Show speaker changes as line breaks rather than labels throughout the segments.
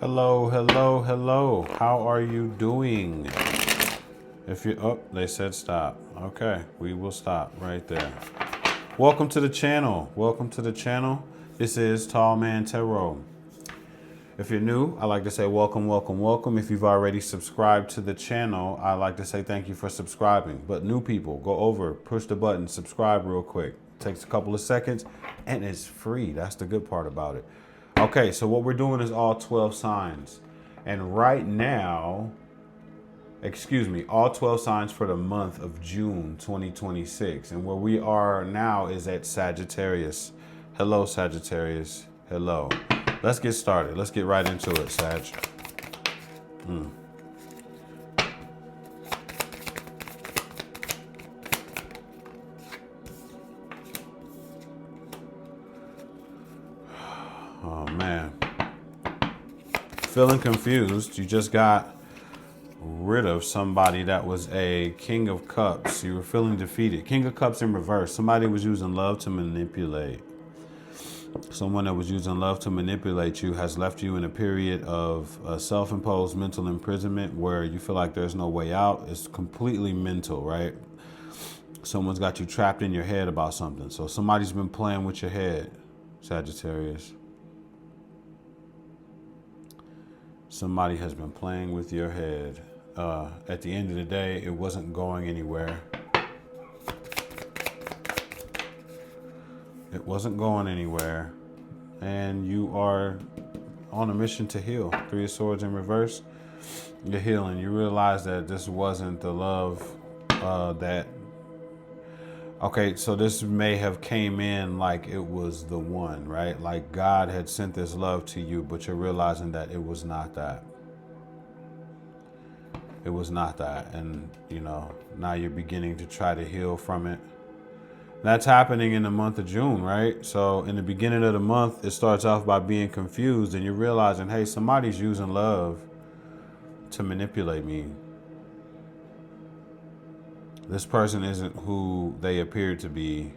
Hello, hello, hello. How are you doing? If you, oh, they said stop. Okay, we will stop right there. Welcome to the channel. Welcome to the channel. This is Tall Man Tarot. If you're new, I like to say welcome, welcome, welcome. If you've already subscribed to the channel, I like to say thank you for subscribing. But new people, go over, push the button, subscribe real quick. Takes a couple of seconds and it's free. That's the good part about it. Okay, so what we're doing is all 12 signs. And right now, all 12 signs for the month of June 2026. And where we are now is at Sagittarius. Hello, Sagittarius. Hello. Let's get started. Let's get right into it, Sag. Oh, man. Feeling confused. You just got rid of somebody that was a King of Cups. You were feeling defeated. King of Cups in reverse. Somebody was using love to manipulate. Someone that was using love to manipulate you has left you in a period of self-imposed mental imprisonment where you feel like there's no way out. It's completely mental, right? Someone's got you trapped in your head about something. So somebody's been playing with your head, Sagittarius. Somebody has been playing with your head. At the end of the day, it wasn't going anywhere. It wasn't going anywhere. And you are on a mission to heal. Three of Swords in reverse. You're healing. You realize that this wasn't the love that... Okay, so this may have came in like it was the one, right? Like God had sent this love to you, but you're realizing that it was not that. It was not that. And, you know, now you're beginning to try to heal from it. That's happening in the month of June, right? So in the beginning of the month, it starts off by being confused and you're realizing, hey, somebody's using love to manipulate me. This person isn't who they appear to be.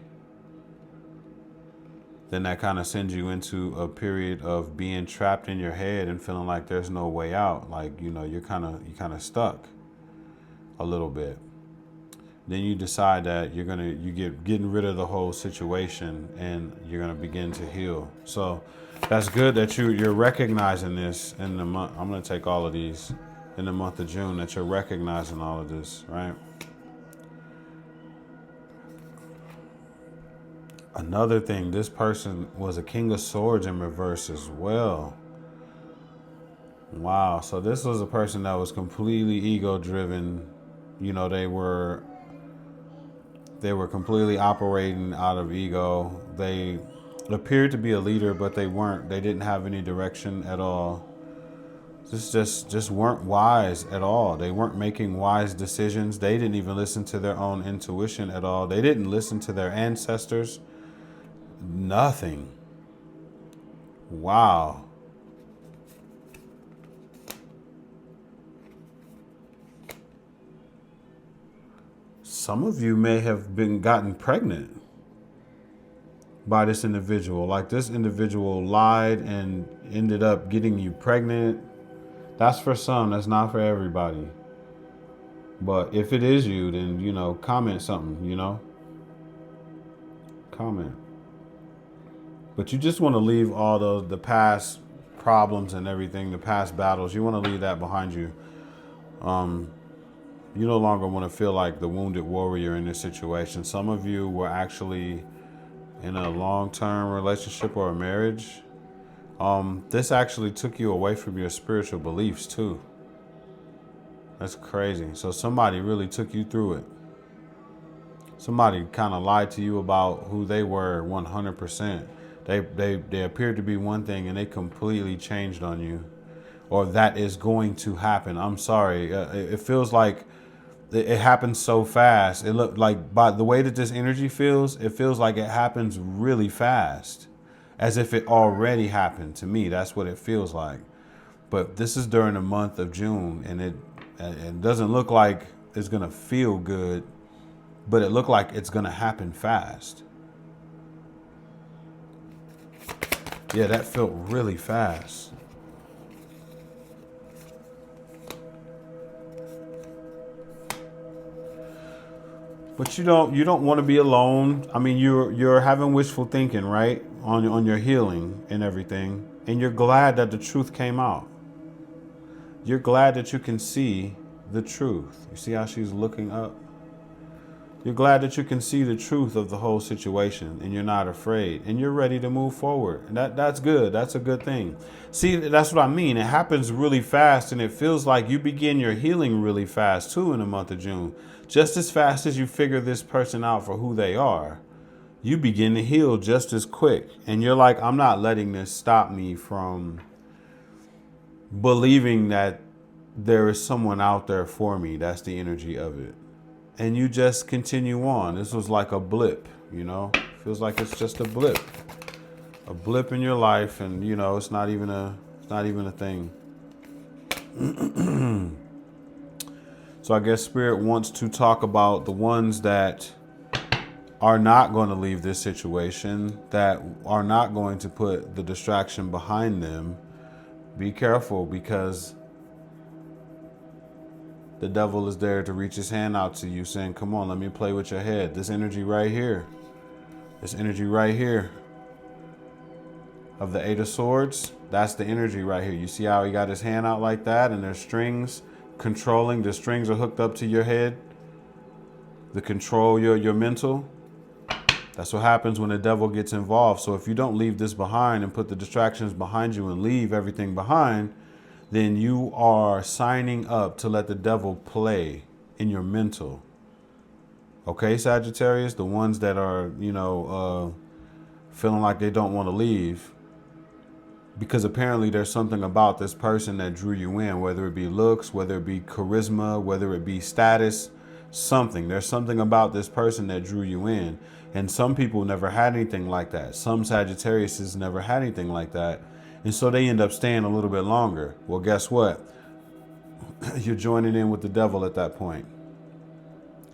Then that kind of sends you into a period of being trapped in your head and feeling like there's no way out. Like, you know, you're kind of stuck a little bit. Then you decide that you're getting rid of the whole situation and you're gonna begin to heal. So that's good that you're recognizing this in the month. I'm gonna take all of these in the month of June, that you're recognizing all of this, right? Another thing, this person was a King of Swords in reverse as well. Wow, so this was a person that was completely ego driven. You know, they were completely operating out of ego. They appeared to be a leader, but they weren't. They didn't have any direction at all. Just weren't wise at all. They weren't making wise decisions. They didn't even listen to their own intuition at all. They didn't listen to their ancestors. Nothing. Wow. Some of you may have gotten pregnant by this individual. Like this individual lied and ended up getting you pregnant. That's for some. That's not for everybody. But if it is you, then, you know, comment something, you know. Comment. But you just want to leave all the past problems and everything, the past battles. You want to leave that behind you. You no longer want to feel like the wounded warrior in this situation. Some of you were actually in a long-term relationship or a marriage. This actually took you away from your spiritual beliefs too. That's crazy. So somebody really took you through it. Somebody kind of lied to you about who they were 100%. They appeared to be one thing and they completely changed on you. Or that is going to happen. I'm sorry. It feels like it happens so fast. It looked like, by the way that this energy feels, it feels like it happens really fast. As if it already happened to me. That's what it feels like. But this is during the month of June, and it doesn't look like it's going to feel good, but it looked like it's going to happen fast. Yeah, that felt really fast. But you don't want to be alone. I mean, you're having wishful thinking, right? On your healing and everything. And you're glad that the truth came out. You're glad that you can see the truth. You see how she's looking up? You're glad that you can see the truth of the whole situation and you're not afraid and you're ready to move forward. And that's good. That's a good thing. See, that's what I mean. It happens really fast and it feels like you begin your healing really fast too in the month of June. Just as fast as you figure this person out for who they are, you begin to heal just as quick. And you're like, I'm not letting this stop me from believing that there is someone out there for me. That's the energy of it. And you just continue on. This was like a blip, you know? Feels like it's just a blip. A blip in your life, and you know, it's not even a thing. So I guess Spirit wants to talk about the ones that are not going to leave this situation, that are not going to put the distraction behind them. Be careful, because the devil is there to reach his hand out to you saying, come on, let me play with your head. This energy right here. This energy right here of the Eight of Swords. That's the energy right here. You see how he got his hand out like that and there's strings controlling. The strings are hooked up to your head. The control your mental. That's what happens when the devil gets involved. So if you don't leave this behind and put the distractions behind you and leave everything behind, then you are signing up to let the devil play in your mental. Okay, Sagittarius, the ones that are, feeling like they don't want to leave, because apparently there's something about this person that drew you in, whether it be looks, whether it be charisma, whether it be status, something. There's something about this person that drew you in. And some people never had anything like that. Some Sagittariuses never had anything like that. And so they end up staying a little bit longer. Well, guess what? You're joining in with the devil at that point.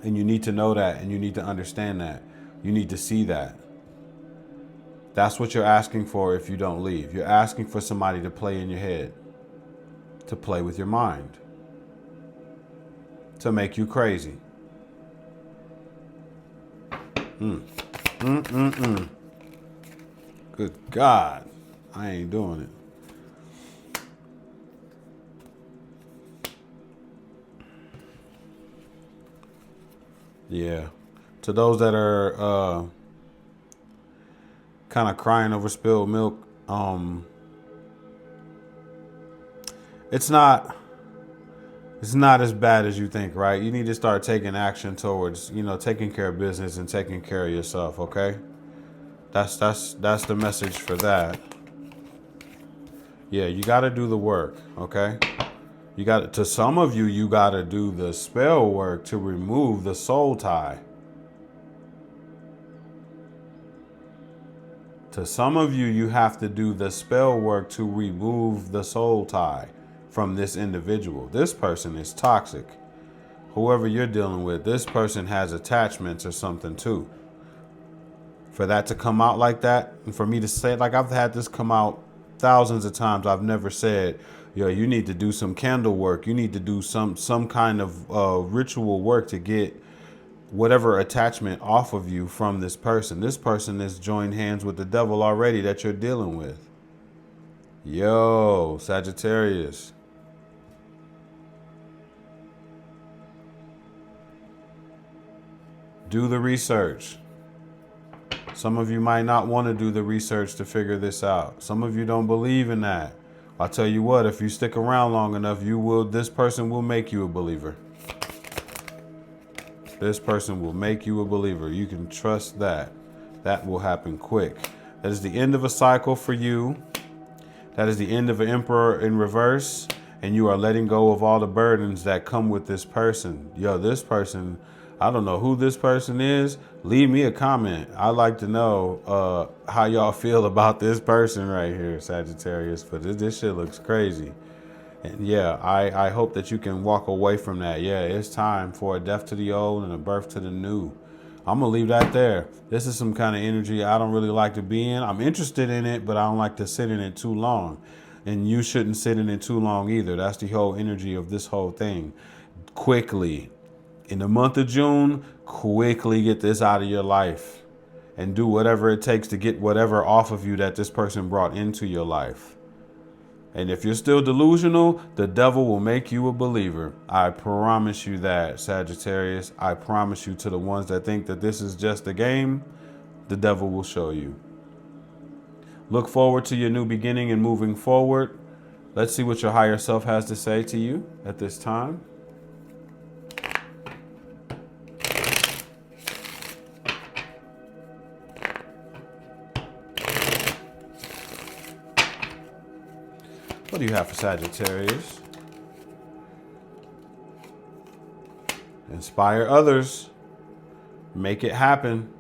And you need to know that, and you need to understand that. You need to see that. That's what you're asking for if you don't leave. You're asking for somebody to play in your head, to play with your mind, to make you crazy. Good God. I ain't doing it. Yeah. To those that are kind of crying over spilled milk, it's not as bad as you think, right? You need to start taking action towards, taking care of business and taking care of yourself, okay? That's the message for that. Yeah, you got to do the work, okay? To some of you, you got to do the spell work to remove the soul tie. To some of you, you have to do the spell work to remove the soul tie from this individual. This person is toxic. Whoever you're dealing with, this person has attachments or something too. For that to come out like that, and for me to say it, like I've had this come out thousands of times. I've never said, yo, you need to do some candle work. You need to do some kind of ritual work to get whatever attachment off of you from this person. This person has joined hands with the devil already that you're dealing with. Yo, Sagittarius. Do the research. Some of you might not want to do the research to figure this out. Some of you don't believe in that. I'll tell you what, if you stick around long enough, this person will make you a believer. This person will make you a believer. You can trust that. That will happen quick. That is the end of a cycle for you. That is the end of an emperor in reverse. And you are letting go of all the burdens that come with this person. Yo, this person, I don't know who this person is. Leave me a comment. I'd like to know how y'all feel about this person right here, Sagittarius. But this shit looks crazy. And yeah, I hope that you can walk away from that. Yeah, it's time for a death to the old and a birth to the new. I'm going to leave that there. This is some kind of energy I don't really like to be in. I'm interested in it, but I don't like to sit in it too long. And you shouldn't sit in it too long either. That's the whole energy of this whole thing. Quickly. In the month of June, quickly get this out of your life and do whatever it takes to get whatever off of you that this person brought into your life. And if you're still delusional, the devil will make you a believer. I promise you that, Sagittarius. I promise you, to the ones that think that this is just a game, the devil will show you. Look forward to your new beginning and moving forward. Let's see what your higher self has to say to you at this time. What do you have for Sagittarius? Inspire others. Make it happen.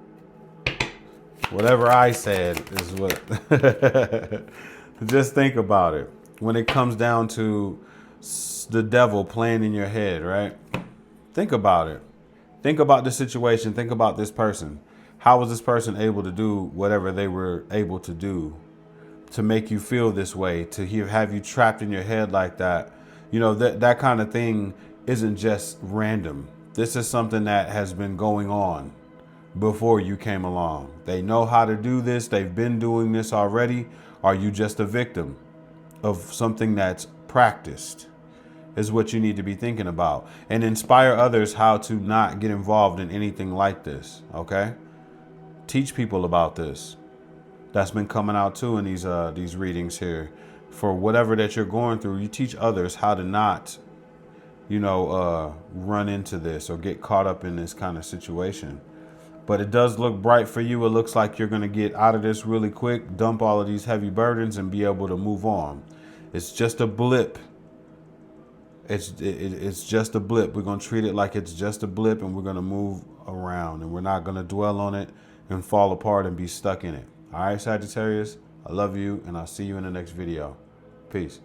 Whatever I said is what. Just think about it. When it comes down to the devil playing in your head, right? Think about it. Think about the situation. Think about this person. How was this person able to do whatever they were able to do to make you feel this way, to have you trapped in your head like that? You know, that kind of thing isn't just random. This is something that has been going on before you came along. They know how to do this. They've been doing this already. Are you just a victim of something that's practiced? Is what you need to be thinking about. And inspire others how to not get involved in anything like this, okay? Teach people about this. That's been coming out too in these readings here. For whatever that you're going through, you teach others how to not, run into this or get caught up in this kind of situation. But it does look bright for you. It looks like you're going to get out of this really quick, dump all of these heavy burdens and be able to move on. It's just a blip. It's just a blip. We're going to treat it like it's just a blip, and we're going to move around, and we're not going to dwell on it and fall apart and be stuck in it. All right, Sagittarius, I love you, and I'll see you in the next video. Peace.